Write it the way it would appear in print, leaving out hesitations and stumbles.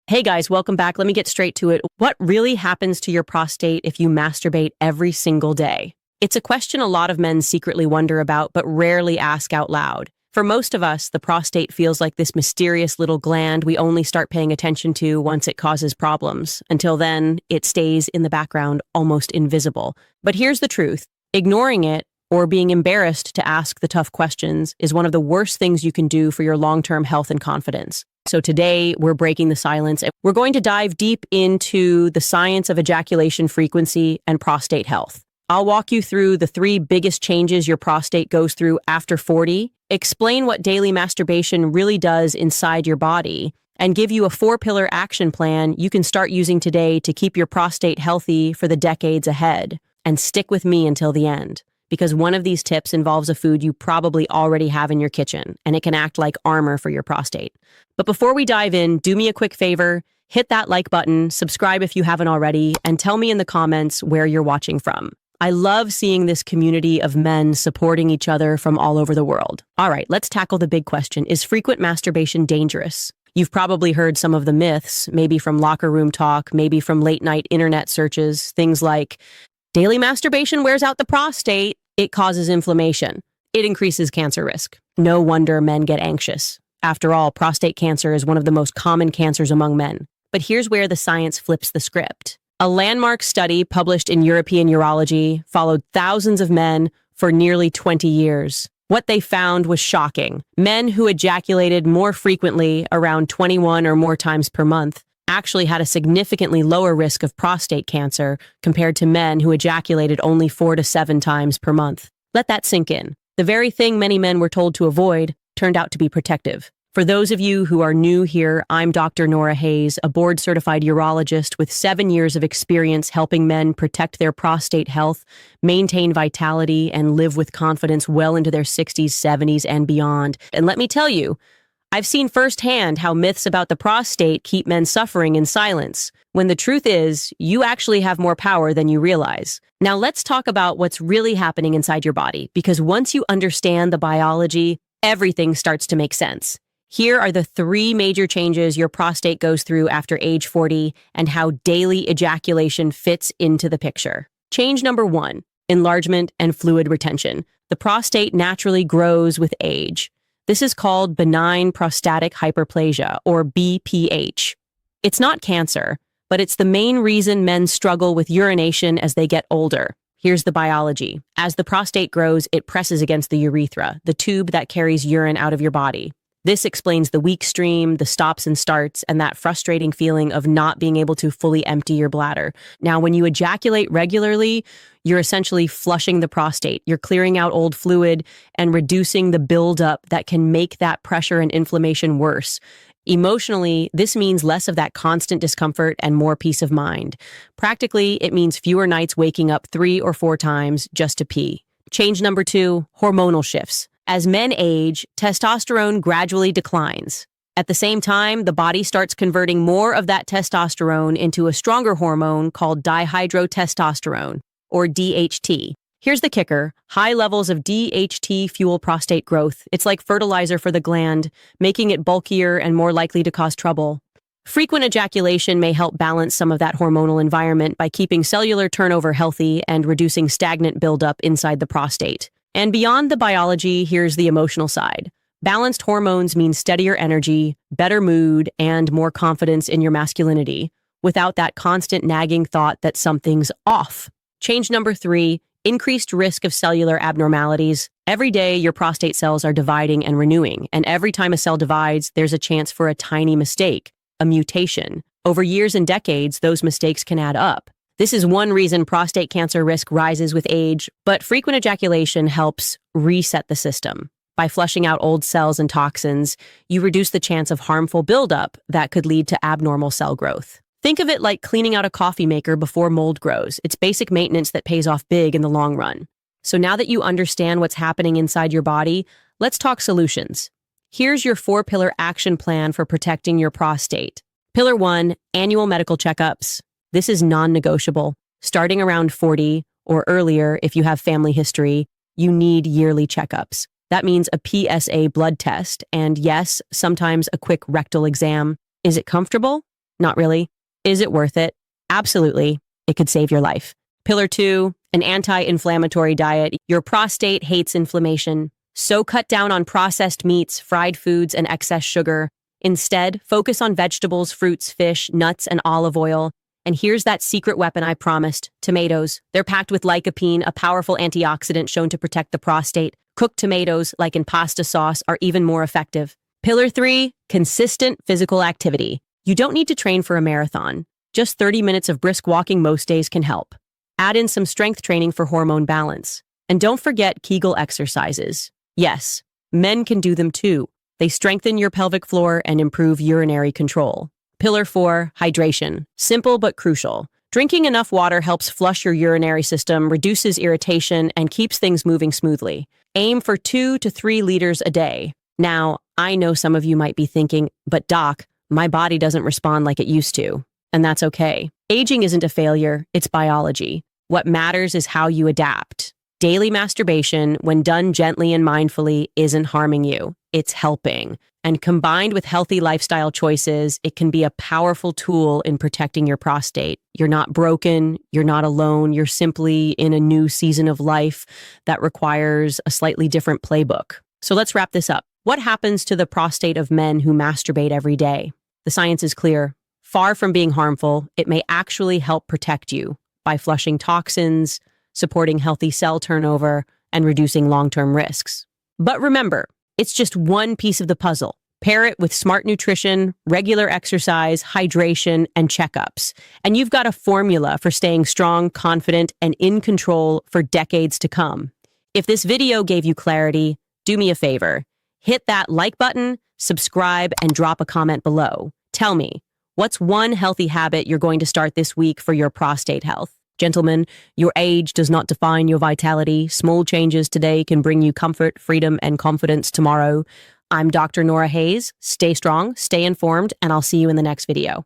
Hey guys, welcome back. Let me get straight to it. What really happens to your prostate if you masturbate every single day? It's a question a lot of men secretly wonder about, but rarely ask out loud. For most of us, the prostate feels like this mysterious little gland we only start paying attention to once it causes problems. Until then, it stays in the background, almost invisible. But here's the truth. Ignoring it, or being embarrassed to ask the tough questions, is one of the worst things you can do for your long-term health and confidence. So today, we're breaking the silence, and we're going to dive deep into the science of ejaculation frequency and prostate health. I'll walk you through the 3 biggest changes your prostate goes through after 40, explain what daily masturbation really does inside your body, and give you a 4-pillar action plan you can start using today to keep your prostate healthy for the decades ahead. And stick with me until the end, because one of these tips involves a food you probably already have in your kitchen, and it can act like armor for your prostate. But before we dive in, do me a quick favor, hit that like button, subscribe if you haven't already, and tell me in the comments where you're watching from. I love seeing this community of men supporting each other from all over the world. All right, let's tackle the big question. Is frequent masturbation dangerous? You've probably heard some of the myths, maybe from locker room talk, maybe from late-night internet searches, things like, daily masturbation wears out the prostate, it causes inflammation, it increases cancer risk. No wonder men get anxious. After all, prostate cancer is one of the most common cancers among men. But here's where the science flips the script. A landmark study published in European Urology followed thousands of men for nearly 20 years. What they found was shocking. Men who ejaculated more frequently, around 21 or more times per month, actually had a significantly lower risk of prostate cancer compared to men who ejaculated only 4 to 7 times per month. Let that sink in. The very thing many men were told to avoid turned out to be protective. For those of you who are new here, I'm Dr. Nora Hayes, a board-certified urologist with 7 years of experience helping men protect their prostate health, maintain vitality, and live with confidence well into their 60s, 70s, and beyond. And let me tell you, I've seen firsthand how myths about the prostate keep men suffering in silence, when the truth is, you actually have more power than you realize. Now let's talk about what's really happening inside your body, because once you understand the biology, everything starts to make sense. Here are the 3 major changes your prostate goes through after age 40 and how daily ejaculation fits into the picture. Change number 1, enlargement and fluid retention. The prostate naturally grows with age. This is called benign prostatic hyperplasia, or BPH. It's not cancer, but it's the main reason men struggle with urination as they get older. Here's the biology. As the prostate grows, it presses against the urethra, the tube that carries urine out of your body. This explains the weak stream, the stops and starts, and that frustrating feeling of not being able to fully empty your bladder. Now, when you ejaculate regularly, you're essentially flushing the prostate. You're clearing out old fluid and reducing the buildup that can make that pressure and inflammation worse. Emotionally, this means less of that constant discomfort and more peace of mind. Practically, it means fewer nights waking up 3 or 4 times just to pee. Change number 2, hormonal shifts. As men age, testosterone gradually declines. At the same time, the body starts converting more of that testosterone into a stronger hormone called dihydrotestosterone, or DHT. Here's the kicker. High levels of DHT fuel prostate growth. It's like fertilizer for the gland, making it bulkier and more likely to cause trouble. Frequent ejaculation may help balance some of that hormonal environment by keeping cellular turnover healthy and reducing stagnant buildup inside the prostate. And beyond the biology, here's the emotional side. Balanced hormones mean steadier energy, better mood, and more confidence in your masculinity, without that constant nagging thought that something's off. Change number 3, increased risk of cellular abnormalities. Every day, your prostate cells are dividing and renewing, and every time a cell divides, there's a chance for a tiny mistake, a mutation. Over years and decades, those mistakes can add up. This is one reason prostate cancer risk rises with age, but frequent ejaculation helps reset the system. By flushing out old cells and toxins, you reduce the chance of harmful buildup that could lead to abnormal cell growth. Think of it like cleaning out a coffee maker before mold grows. It's basic maintenance that pays off big in the long run. So now that you understand what's happening inside your body, let's talk solutions. Here's your 4-pillar action plan for protecting your prostate. Pillar 1, annual medical checkups. This is non-negotiable. Starting around 40 or earlier, if you have family history, you need yearly checkups. That means a PSA blood test and, yes, sometimes a quick rectal exam. Is it comfortable? Not really. Is it worth it? Absolutely. It could save your life. Pillar 2, an anti-inflammatory diet. Your prostate hates inflammation. So cut down on processed meats, fried foods, and excess sugar. Instead, focus on vegetables, fruits, fish, nuts, and olive oil. And here's that secret weapon I promised, tomatoes. They're packed with lycopene, a powerful antioxidant shown to protect the prostate. Cooked tomatoes, like in pasta sauce, are even more effective. Pillar 3, consistent physical activity. You don't need to train for a marathon. Just 30 minutes of brisk walking most days can help. Add in some strength training for hormone balance. And don't forget Kegel exercises. Yes, men can do them too. They strengthen your pelvic floor and improve urinary control. Pillar 4, hydration. Simple but crucial. Drinking enough water helps flush your urinary system, reduces irritation, and keeps things moving smoothly. Aim for 2 to 3 liters a day. Now, I know some of you might be thinking, but doc, my body doesn't respond like it used to. And that's okay. Aging isn't a failure, it's biology. What matters is how you adapt. Daily masturbation, when done gently and mindfully, isn't harming you. It's helping. And combined with healthy lifestyle choices, it can be a powerful tool in protecting your prostate. You're not broken, you're not alone, you're simply in a new season of life that requires a slightly different playbook. So let's wrap this up. What happens to the prostate of men who masturbate every day? The science is clear. Far from being harmful, it may actually help protect you by flushing toxins, supporting healthy cell turnover, and reducing long-term risks. But remember, it's just one piece of the puzzle. Pair it with smart nutrition, regular exercise, hydration, and checkups. And you've got a formula for staying strong, confident, and in control for decades to come. If this video gave you clarity, do me a favor. Hit that like button, subscribe, and drop a comment below. Tell me, what's one healthy habit you're going to start this week for your prostate health? Gentlemen, your age does not define your vitality. Small changes today can bring you comfort, freedom, and confidence tomorrow. I'm Dr. Nora Hayes. Stay strong, stay informed, and I'll see you in the next video.